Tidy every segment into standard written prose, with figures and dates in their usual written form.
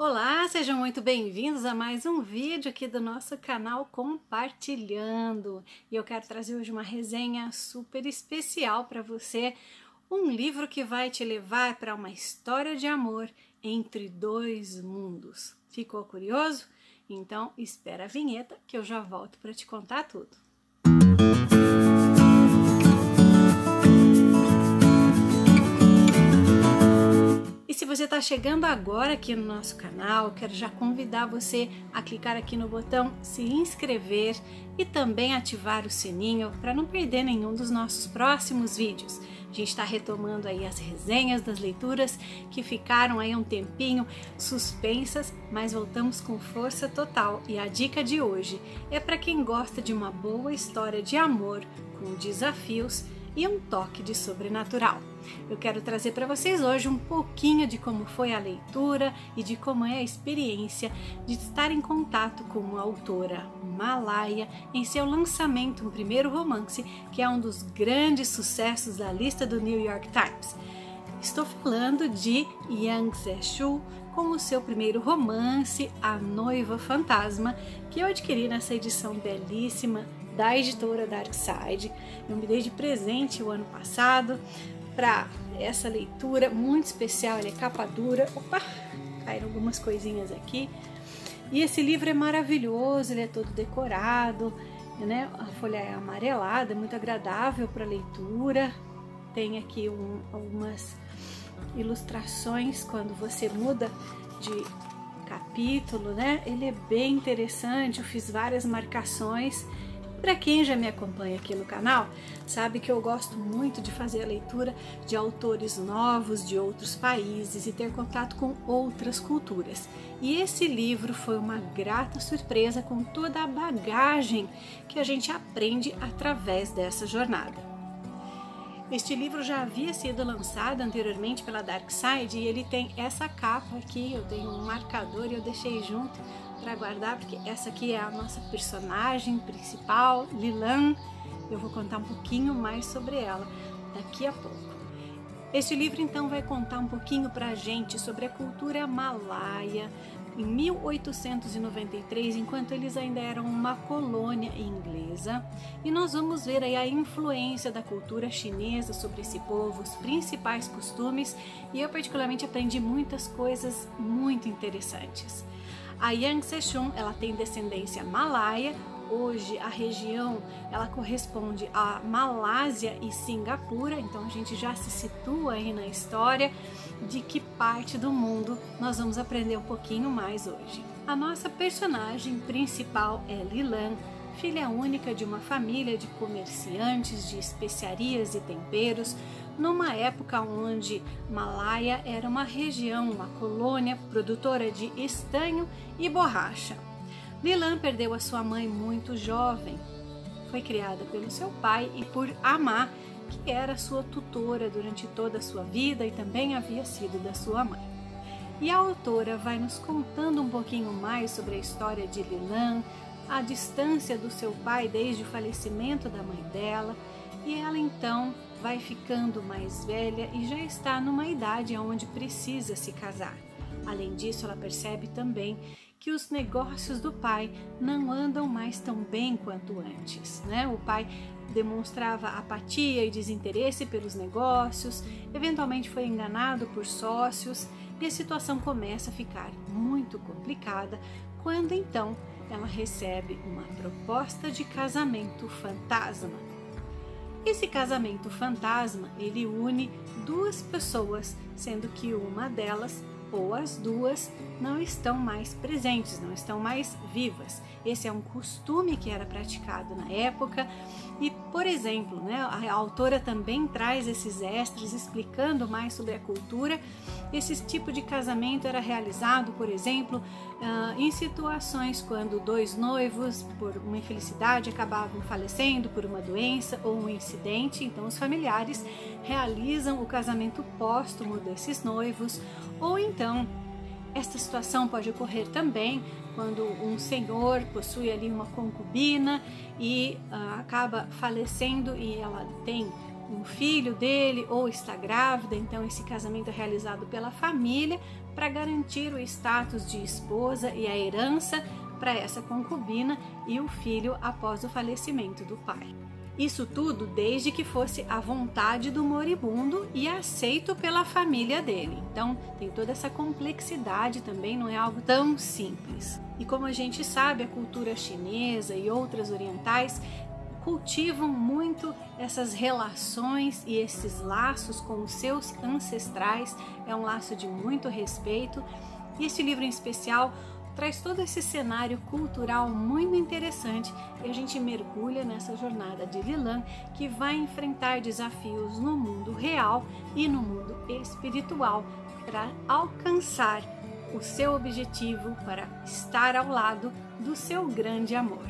Olá, sejam muito bem-vindos a mais um vídeo aqui do nosso canal Compartilhando. E eu quero trazer hoje uma resenha super especial para você, um livro que vai te levar para uma história de amor entre dois mundos. Ficou curioso? Então espera a vinheta que eu já volto para te contar tudo. E se você está chegando agora aqui no nosso canal, quero já convidar você a clicar aqui no botão se inscrever e também ativar o sininho para não perder nenhum dos nossos próximos vídeos. A gente está retomando aí as resenhas das leituras que ficaram aí um tempinho suspensas, mas voltamos com força total. E a dica de hoje é para quem gosta de uma boa história de amor com desafios e um toque de sobrenatural. Eu quero trazer para vocês hoje um pouquinho de como foi a leitura e de como é a experiência de estar em contato com a autora Malaya em seu lançamento, um primeiro romance, que é um dos grandes sucessos da lista do New York Times. Estou falando de Yang Ze-Shu com o seu primeiro romance, A Noiva Fantasma, que eu adquiri nessa edição belíssima da editora Dark Side. Eu me dei de presente o ano passado para essa leitura muito especial. Ele é capa dura. Opa, caíram algumas coisinhas aqui. E esse livro é maravilhoso, ele é todo decorado, né? A folha é amarelada, é muito agradável para leitura. Tem aqui algumas ilustrações quando você muda de capítulo, né? Ele é bem interessante, eu fiz várias marcações. Para quem já me acompanha aqui no canal, sabe que eu gosto muito de fazer a leitura de autores novos de outros países e ter contato com outras culturas. E esse livro foi uma grata surpresa com toda a bagagem que a gente aprende através dessa jornada. Este livro já havia sido lançado anteriormente pela Dark Side e ele tem essa capa aqui. Eu tenho um marcador e eu deixei junto para guardar, porque essa aqui é a nossa personagem principal, Lilan. Eu vou contar um pouquinho mais sobre ela daqui a pouco. Este livro então vai contar um pouquinho para a gente sobre a cultura malaia em 1893, enquanto eles ainda eram uma colônia inglesa, e nós vamos ver aí a influência da cultura chinesa sobre esse povo, os principais costumes, e eu particularmente aprendi muitas coisas muito interessantes. A Yang Ze-Shu, ela tem descendência malaia. Hoje a região ela corresponde à Malásia e Singapura, então a gente já se situa aí na história de que parte do mundo nós vamos aprender um pouquinho mais hoje. A nossa personagem principal é Lilan, filha única de uma família de comerciantes de especiarias e temperos, numa época onde Malaya era uma região, uma colônia produtora de estanho e borracha. Lilan perdeu a sua mãe muito jovem. Foi criada pelo seu pai e por Amá, que era sua tutora durante toda a sua vida e também havia sido da sua mãe. E a autora vai nos contando um pouquinho mais sobre a história de Lilan, a distância do seu pai desde o falecimento da mãe dela, e ela então vai ficando mais velha e já está numa idade onde precisa se casar. Além disso, ela percebe também que os negócios do pai não andam mais tão bem quanto antes, né? O pai demonstrava apatia e desinteresse pelos negócios, eventualmente foi enganado por sócios e a situação começa a ficar muito complicada quando então ela recebe uma proposta de casamento fantasma. Esse casamento fantasma, ele une duas pessoas, sendo que uma delas ou as duas não estão mais presentes, não estão mais vivas. Esse é um costume que era praticado na época e, por exemplo, né, a autora também traz esses extras explicando mais sobre a cultura. Esse tipo de casamento era realizado, por exemplo, em situações quando dois noivos, por uma infelicidade, acabavam falecendo por uma doença ou um incidente. Então, os familiares realizam o casamento póstumo desses noivos, ou então esta situação pode ocorrer também quando um senhor possui ali uma concubina e acaba falecendo e ela tem um filho dele ou está grávida, então esse casamento é realizado pela família para garantir o status de esposa e a herança para essa concubina e o filho após o falecimento do pai. Isso tudo desde que fosse à vontade do moribundo e aceito pela família dele. Então tem toda essa complexidade também, não é algo tão simples. E como a gente sabe, a cultura chinesa e outras orientais cultivam muito essas relações e esses laços com os seus ancestrais. É um laço de muito respeito. E este livro em especial traz todo esse cenário cultural muito interessante e a gente mergulha nessa jornada de Lilan, que vai enfrentar desafios no mundo real e no mundo espiritual para alcançar o seu objetivo, para estar ao lado do seu grande amor.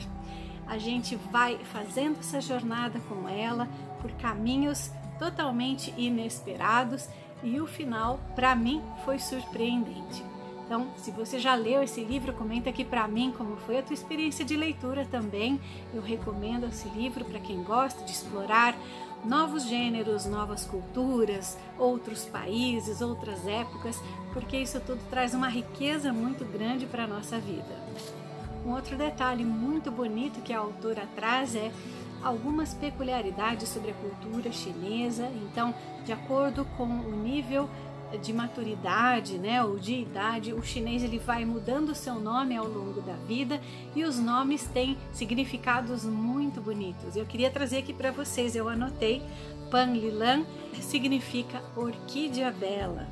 A gente vai fazendo essa jornada com ela por caminhos totalmente inesperados e o final, para mim, foi surpreendente. Então, se você já leu esse livro, comenta aqui para mim como foi a tua experiência de leitura também. Eu recomendo esse livro para quem gosta de explorar novos gêneros, novas culturas, outros países, outras épocas, porque isso tudo traz uma riqueza muito grande para a nossa vida. Um outro detalhe muito bonito que a autora traz é algumas peculiaridades sobre a cultura chinesa. Então, de acordo com o nível de maturidade, né, ou de idade, o chinês ele vai mudando o seu nome ao longo da vida e os nomes têm significados muito bonitos. Eu queria trazer aqui para vocês, eu anotei, Pan Lilan significa orquídea bela.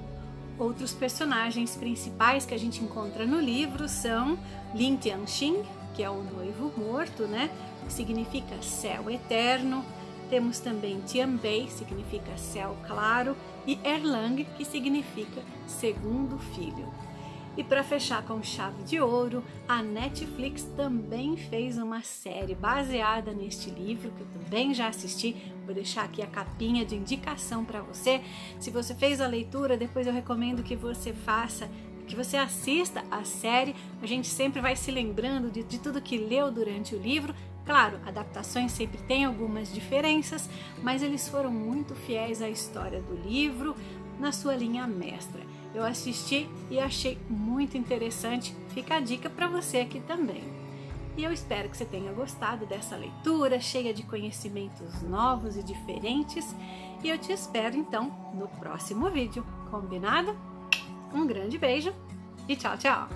Outros personagens principais que a gente encontra no livro são Lin Tianxing, que é o noivo morto, né, que significa céu eterno. Temos também Tianbei, significa céu claro, e Erlang, que significa segundo filho. E para fechar com chave de ouro, a Netflix também fez uma série baseada neste livro, que eu também já assisti. Vou deixar aqui a capinha de indicação para você. Se você fez a leitura, depois eu recomendo que você assista a série. A gente sempre vai se lembrando de tudo que leu durante o livro. Claro, adaptações sempre têm algumas diferenças, mas eles foram muito fiéis à história do livro, na sua linha mestra. Eu assisti e achei muito interessante, fica a dica para você aqui também. E eu espero que você tenha gostado dessa leitura, cheia de conhecimentos novos e diferentes, e eu te espero então no próximo vídeo, combinado? Um grande beijo e tchau, tchau!